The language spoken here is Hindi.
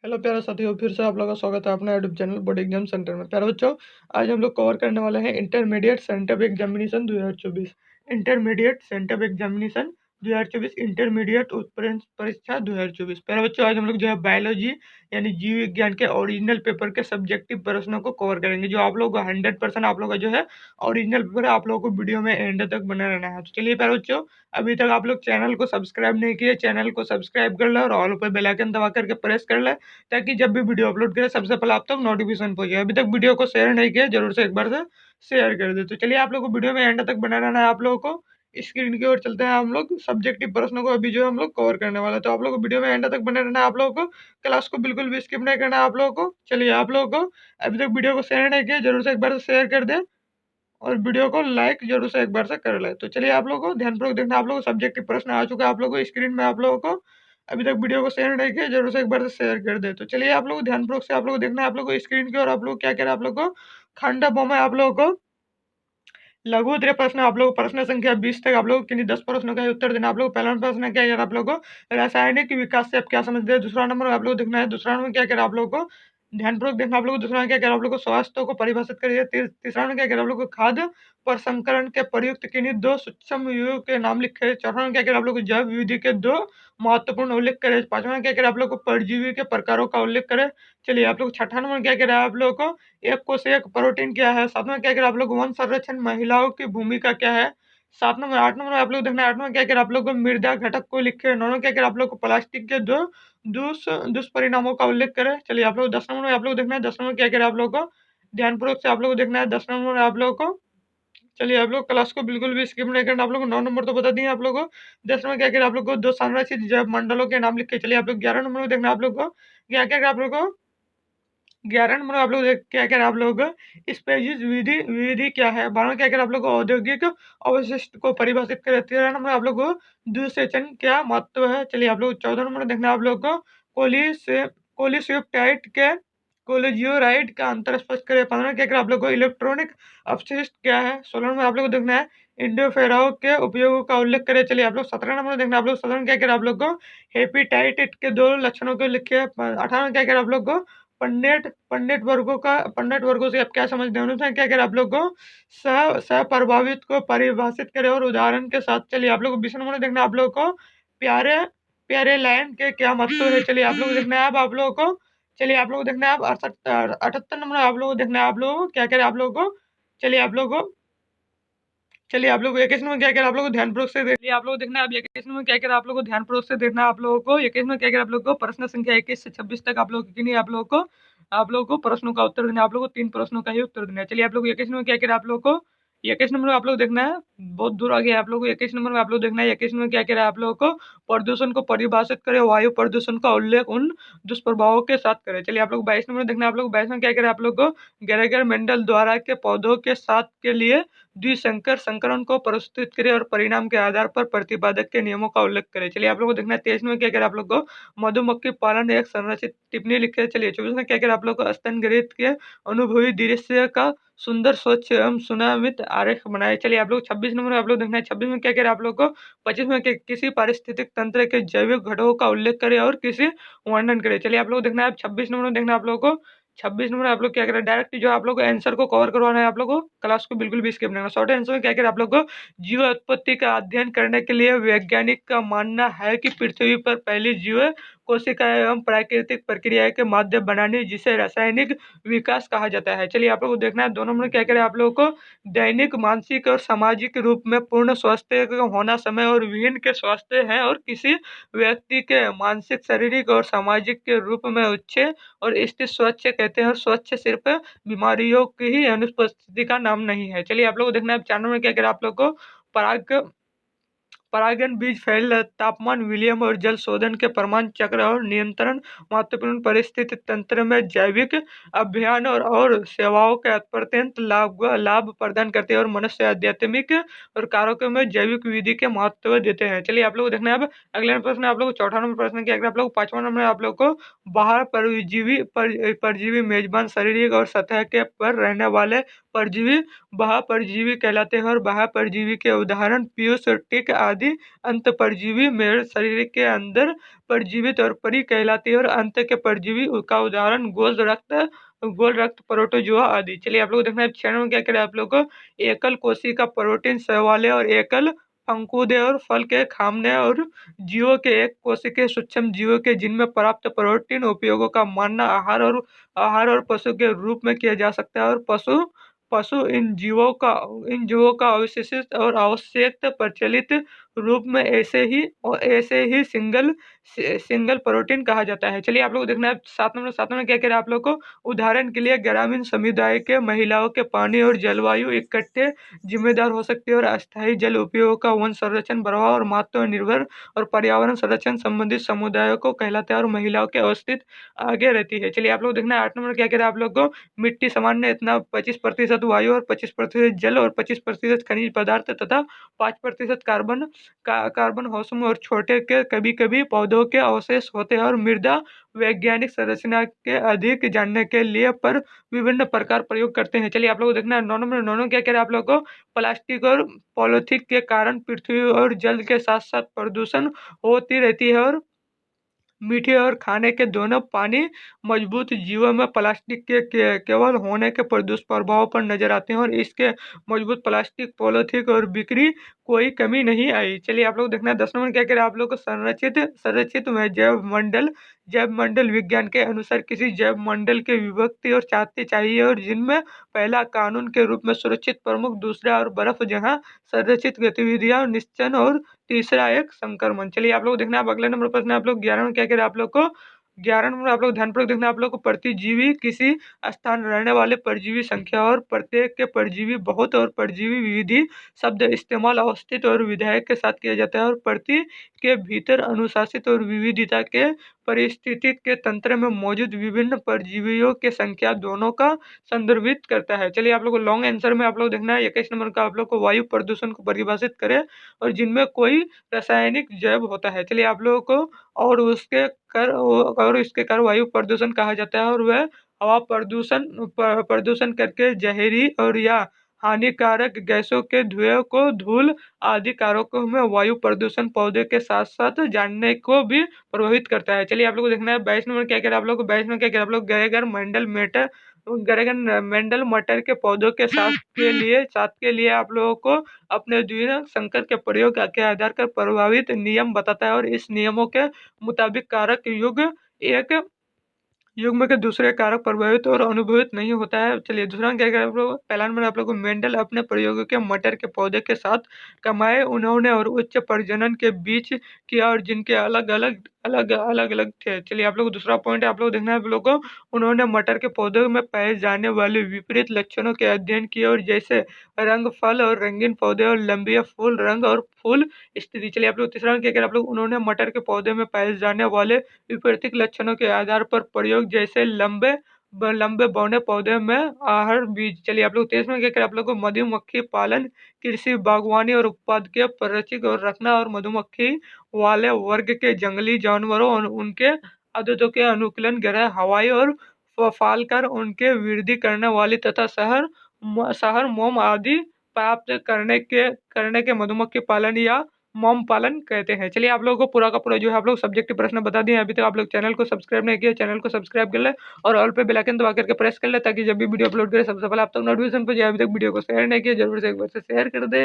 हेलो प्यारे साथियों, फिर से आप लोगों का स्वागत है अपने YouTube channel board exam centre में। प्यारे बच्चों, आज हम लोग कवर करने वाले हैं intermediate sent up examination 2024। Intermediate sent up examination 2024, intermediate उत्तीर्ण परीक्षा 2024। प्यारे बच्चों, आज हम लोग जो है बायोलॉजी यानी जीव विज्ञान के ओरिजिनल पेपर के सब्जेक्टिव प्रश्नों को कवर करेंगे। जो आप लोग 100% आप लोग का जो है ओरिजिनल पेपर है, आप लोगों को वीडियो में एंड तक बने रहना है। तो चलिए प्यारे बच्चों, अभी तक आप लोग चैनल को सब्सक्राइब नहीं किए, चैनल को सब्सक्राइब कर ले और ऑल पर बेल आइकन दबा करके प्रेस कर ले, ताकि जब भी वीडियो अपलोड करें सबसे पहले आप तक नोटिफिकेशन पहुंचे। अभी तक वीडियो को शेयर नहीं किया, जरूर से एक बार से शेयर कर दे। तो चलिए, आप लोग को वीडियो में एंड तक बना रहना है। आप लोगों को स्क्रीन की ओर चलते हैं, हम लोग सब्जेक्टिव प्रश्नों को अभी जो हम लोग कवर करने वाले हैं। तो आप लोग को वीडियो में एंड तक बने रहना है। आप लोगों को क्लास को बिल्कुल भी स्किप नहीं करना है आप लोगों को। चलिए, आप लोगों को अभी तक वीडियो को शेयर नहीं किया, जरूर से एक बार से शेयर कर दे और वीडियो को लाइक जरूर से एक बार से कर ले। तो चलिए, आप लोगों को ध्यानपूर्वक देखना। आप लोगों को सब्जेक्टिव प्रश्न आ चुका है आप लोगों को स्क्रीन में। आप लोगों को अभी तक वीडियो को शेयर नहीं किया, जरूर से एक बार से शेयर कर दे। तो चलिए, आप लोग को ध्यानपूर्वक से आप लोग को देखना है आप लोग को स्क्रीन की। और आप लोग क्या कह रहे हैं, आप लोग को खंड बम है, आप लोगों को लघु उत्तरीय प्रश्न, आप लोग प्रश्न संख्या 20 तक आप लोग किन्हीं 10 प्रश्नों का ही उत्तर देना। आप लोग पहला प्रश्न क्या कह रहा है आप लोग को, रासायनिक विकास से आप क्या समझते हैं। दूसरा नंबर आप लोग देखना है, दूसरा नंबर क्या कह रहा है आप लोग को, ध्यानपूर्वक देखना। आप लोग दूसरा में क्या कह रहा है आप लोग को, स्वास्थ्य को परिभाषित करिए। तीसरा में क्या कह रहा है आप लोग को, खाद्य प्रसंस्करण के प्रयुक्त किन्हीं दो सूक्ष्म जीवों के नाम लिखे। चौथा में क्या कह रहा है आप लोग को, जैव विधि के दो महत्वपूर्ण उल्लेख करें। पांचवा में क्या कह रहा है आप लोग को, परजीवी के प्रकारों का उल्लेख करें। चलिए, आप लोग छठा नंबर क्या कह रहा है आप लोग को, एक कोशिका प्रोटीन क्या है। सातवां क्या कह रहा है आप लोग, वन संरक्षण महिलाओं की भूमिका क्या है। सात नंबर आठ नंबर आप लोग देखना है, आठवां क्या कह रहा है आप लोग को, मृदा घटक को लिखे। नौवां क्या कह रहा है आप लोग को, प्लास्टिक के दो दुष्परिणामों का उल्लेख करें। चलिए, आप लोग 10 नंबर में आप लोग देखना है, 10 नंबर क्या कह रहा है आप लोग को, ध्यानपूर्वक से आप लोग को देखना है 10 नंबर आप लोग को। चलिए, आप लोग क्लास को बिल्कुल भी स्किप नहीं करना। आप लोग को 9 नंबर तो बता दिए आप लोग को। 10 नंबर क्या कह रहा है आप लोग को, दो संरचित जैव मंडलों के नाम लिखे। चलिए, आप लोग 11 नंबर में देखना है आप लोग को, क्या क्या आप लोग को 11 नंबर आप लोग क्या कह रहे हैं आप लोग, स्पेसिस विधि विधि क्या है। 12 क्या कह रहे हैं आप लोग को, औद्योगिक अवशिष्ट को परिभाषित करें। 13 नंबर आप लोग को, दूषेचन क्या महत्व है। चलिए, आप लोग 14 नंबर देखना है आप लोग को, कोलिस्यूपटाइट के कोलिजियोराइड का अंतर स्पष्ट करें। 15 क्या कह रहे हैं आप लोग को, इलेक्ट्रॉनिक अपशिष्ट क्या है। 16 नंबर आप लोग को देखना है, इंडोफेराओ के उपयोग का उल्लेख करें। चलिए, आप लोग 17 नंबर देखना है आप लोग, 17 क्या कह रहे हैं आप लोग को, हेपेटाइटिस के दो लक्षणों को लिखे। 18 क्या कह रहे हैं आप लोग को, पंडित वर्गों से आप क्या समझते हैं। उन्होंने क्या करा आप लोग को, सह प्रभावित को परिभाषित करे और उदाहरण के साथ। चलिए, आप लोग को 20 नंबर देखना है आप लोग को, प्यारे प्यारे लाइन के क्या महत्व है। चलिए, आप लोग देखना है अब आप लोगों को, चलिए आप लोग देखना है अब 78 नंबर आप लोग को देखना है आप लोगों को, क्या करे आप लोगों को। चलिए, आप लोग को चलिए आप लोग 21 नंबर क्या करें आप लोग को, ध्यानपूर्वक से देखिए। आप लोग देखना है अब 21 नंबर क्या करें आप लोग को, ध्यानपूर्वक से देखना है आप लोगों को। 21 नंबर क्या करें आप लोग को, प्रश्न संख्या 21 से 26 तक आप लोग की नहीं, आप लोगों को प्रश्नों का उत्तर देना है। आप लोग को 3 प्रश्नों का ही उत्तर देना है। चलिए, आप लोग 21 नंबर क्या करें आप लोग को, 21 नंबर आप लोग देखना है, बहुत दूर आ गया आप लोग को। 21 नंबर में आप लोग देखना है, 21 नंबर क्या करें आप लोगों को, प्रदूषण को परिभाषित करें, वायु प्रदूषण का उल्लेख उन दुष्प्रभावों के साथ करें। चलिए, आप लोग 22 नंबर देखना है आप लोग, 22 में क्या करें आप लोग को, गैरेगर मेंडल द्वारा के पौधों के साथ के लिए द्विसंकर संकरण को प्रस्तुत करें और परिणाम के आधार पर प्रतिपादक के नियमों का उल्लेख करें। चलिए, आप लोग को देखना है 23 में क्या करें आप लोग को, मधुमक्खी पालन एक संरचित टिप्पणी लिखे। चलिए, 24 में क्या करें आप लोग को, स्तनग्रंथि के अनुभवी दृश्य का सुंदर स्वच्छ एवं सुनामित आरेख बनाए। चलिए, आप लोग 26 नंबर में आप लोग देखना है, 26 में क्या करें आप लोग को, 25 में किसी पारिस्थितिक तंत्र के जैविक घटकों का उल्लेख करें और किसी वर्णन करें। चलिए, आप लोग देखना है 26 नंबर में देखना है आप लोग को, 26 नंबर आप लोग क्या करें, डायरेक्ट जो आप लोग को आंसर को कवर करवाना है। आप लोग को क्लास को बिल्कुल भी स्किप नहीं करना। शॉर्ट आंसर में क्या करें आप लोग को, जीव उत्पत्ति का अध्ययन करने के लिए वैज्ञानिक का मानना है कि पृथ्वी पर पहली जीव कोशिकाएं एवं प्राकृतिक प्रक्रिया के माध्यम बनाने, जिसे रासायनिक विकास कहा जाता है। चलिए, आप लोग को देखना है 2 नंबर क्या करें आप लोगों को, दैनिक मानसिक और सामाजिक रूप में पूर्ण स्वास्थ्य का होना समय और विभिन्न के स्वास्थ्य है और किसी व्यक्ति के मानसिक, शारीरिक और सामाजिक के रूप में उच्च और स्थित स्वच्छ कहते हैं। और स्वच्छ सिर्फ बीमारियों की ही अनुपस्थिति का नाम नहीं है। चलिए, आप लोग को देखना है 4 नंबर में क्या करें आप लोग को, पराग परागन, बीज फैल, तापमान विलियम और जल शोधन के परमाणु चक्र और नियंत्रण महत्वपूर्ण परिस्थिति तंत्र में जैविक अभियान और सेवाओं के अत्यंत लाभ प्रदान करते हैं और मनुष्य आध्यात्मिक और कारकों में जैविक विधि के महत्व देते हैं। चलिए, आप लोग देखना है अब अगला प्रश्न आप लोग को, चौथा नंबर प्रश्न क्या आप लोग, 5वां नंबर आप लोग को, बाहर परजीवी मेजबान शारीरिक और सतह के पर रहने वाले परजीवी बाह्य परजीवी कहलाते हैं और बाह्य परजीवी के उदाहरण पीयूष और टिक आदि। अंत परजीवी मेरे शरीर के अंदर परजीवी और परी कहलाती है और अंत के परजीवी का उदाहरण गोल रक्त प्रोटोजोआ आदि। चलिए आप लोग देखना है चैनल में क्या करें आप लोग को एकल कोशिका प्रोटीन शैवाले और एकल फंकुदे और फल के खामने और जीवों के एक कोशिकीय सूक्ष्म जीवों के जिनमें प्राप्त प्रोटीन उपयोगों का मानना आहार और पशु के रूप में किया जा सकता है और पशु पशु इन जीवों का अवशिष्ट और आवश्यक प्रचलित रूप में ऐसे ही सिंगल प्रोटीन कहा जाता है। चलिए आप लोग देखना है 7 नंबर में क्या कह रहे हैं आप लोग को उदाहरण के लिए ग्रामीण समुदाय के महिलाओं के पानी और जलवायु इकट्ठे जिम्मेदार हो सकती है और अस्थायी जल उपयोग का वन संरक्षण प्रभाव और महत्व निर्भर और पर्यावरण संरक्षण संबंधित समुदायों को कहलाता है और महिलाओं के अस्तित्व आगे रहती है। चलिए आप लोग देखना है 8 नंबर क्या कह रहे हैं आप लोग को मिट्टी सामान्य इतना 25% वायु और 25% जल और 25% खनिज पदार्थ तथा 5% कार्बन हौसम और छोटे के कभी कभी पौधों के अवशेष होते हैं और मृदा वैज्ञानिक संरचना के अधिक जानने के लिए पर विभिन्न प्रकार प्रयोग करते हैं। चलिए आप लोग को देखना है 9 नंबर क्या कह रहे हैं आप लोग को प्लास्टिक और पॉलिथीन के कारण पृथ्वी और जल के साथ साथ प्रदूषण होती रहती है और मीठे और खाने के दोनों पानी मजबूत जीवों में प्लास्टिक केवल होने के दुष्प्रभाव पर नजर आते हैं और इसके मजबूत प्लास्टिक पॉलिथीन और बिक्री कोई कमी नहीं आई। चलिए आप लोग देखना है 10 नंबर क्या कह रहे हैं आप लोग को संरचित संरचित में जैव मंडल विज्ञान के अनुसार किसी जैव मंडल के विभक्ति और चाहते चाहिए और जिनमें पहला कानून के रूप में सुरक्षित प्रमुख दूसरा और बर्फ जहाँ संरचित गतिविधियां निश्चन और तीसरा एक संक्रमण। चलिए आप लोग देखना है अब अगले नंबर प्रश्न आप लोग 11 में क्या कह रहे हैं आप लोग को 11 नंबर आप लोग ध्यानपूर्वक देखना है आप लोग को प्रतिजीवी किसी स्थान रहने वाले परजीवी संख्या और प्रत्येक के परजीवी बहुत और परजीवी विविधि शब्द इस्तेमाल अवस्थित और विधायक के साथ किया जाता है और प्रति के भीतर अनुशासित और विविधता के परिस्थिति के तंत्र में मौजूद विभिन्न परजीवियों के संख्या दोनों का संदर्भित करता है। चलिए आप लोग को लॉन्ग आंसर में आप लोग देखना है 21 नंबर का आप लोग को वायु प्रदूषण को परिभाषित करें और जिनमें कोई रासायनिक जैव होता है। चलिए आप लोगों को और इसके कारण वायु प्रदूषण कहा जाता है और वह हवा प्रदूषण करके जहरी और या हानिकारक गैसों के धुएं को धूल आदि कारकों में वायु प्रदूषण पौधे के साथ साथ जानने को भी प्रभावित करता है। चलिए आप लोग को देखना है 22 नंबर क्या कह रहे हैं आप लोग को 22 में क्या कह रहे हैं आप लोग गरेगर मटर के पौधों के साथ के लिए आप लोगों को अपने द्वितीयक संकर के प्रयोग के आधार पर प्रभावित नियम बताता है और इस नियमों के मुताबिक कारक एक युग्म के दूसरे कारक प्रभावित और अनुभवित नहीं होता है। चलिए दूसरा क्या करें आप लोग पहला नंबर आप लोग को मेंडल अपने प्रयोगों के मटर के पौधे के साथ कमाए उन्होंने और उच्च प्रजनन के बीच किया और जिनके अलग अलग थे। चलिए आप लोग को दूसरा पॉइंट है आप लोग देखना है आप लोग को उन्होंने मटर के पौधों में पाए जाने वाले विपरीत लक्षणों के अध्ययन किए और जैसे रंग फल और रंगीन पौधे और लंबी फूल रंग और फूल स्थिति। चलिए आप लोग तीसरा क्या करें आप लोग उन्होंने मटर के पौधे में पाए जाने वाले विपरीत लक्षणों के आधार पर प्रयोग जैसे लंबे बौने पौधे में आहर बीज। चलिए आप लोग 23 में क्या करें आप लोग को मधुमक्खी पालन कृषि बागवानी और उत्पाद के परचिक और रखना और मधुमक्खी वाले वर्ग के जंगली जानवरों और उनके आदतों के अनुकूलन ग्रह हवाई और फालकर उनके वृद्धि करने वाली तथा शहर मोम आदि प्राप्त करने के मधुमक्खी पालन या मोम पालन कहते हैं। चलिए आप लोगों को पूरा का पूरा जो है आप लोग सब्जेक्टिव प्रश्न बता दिए। अभी तक आप लोग चैनल को सब्सक्राइब नहीं किया चैनल को सब्सक्राइब कर ले और ऑल पे बेल आइकन दबा करके प्रेस कर ले ताकि जब भी वीडियो अपलोड करें सबसे पहले आप तक नोटिफिकेशन पे जाए। अभी तक वीडियो को शेयर नहीं किया जरूर से एक बार से शेयर कर दे।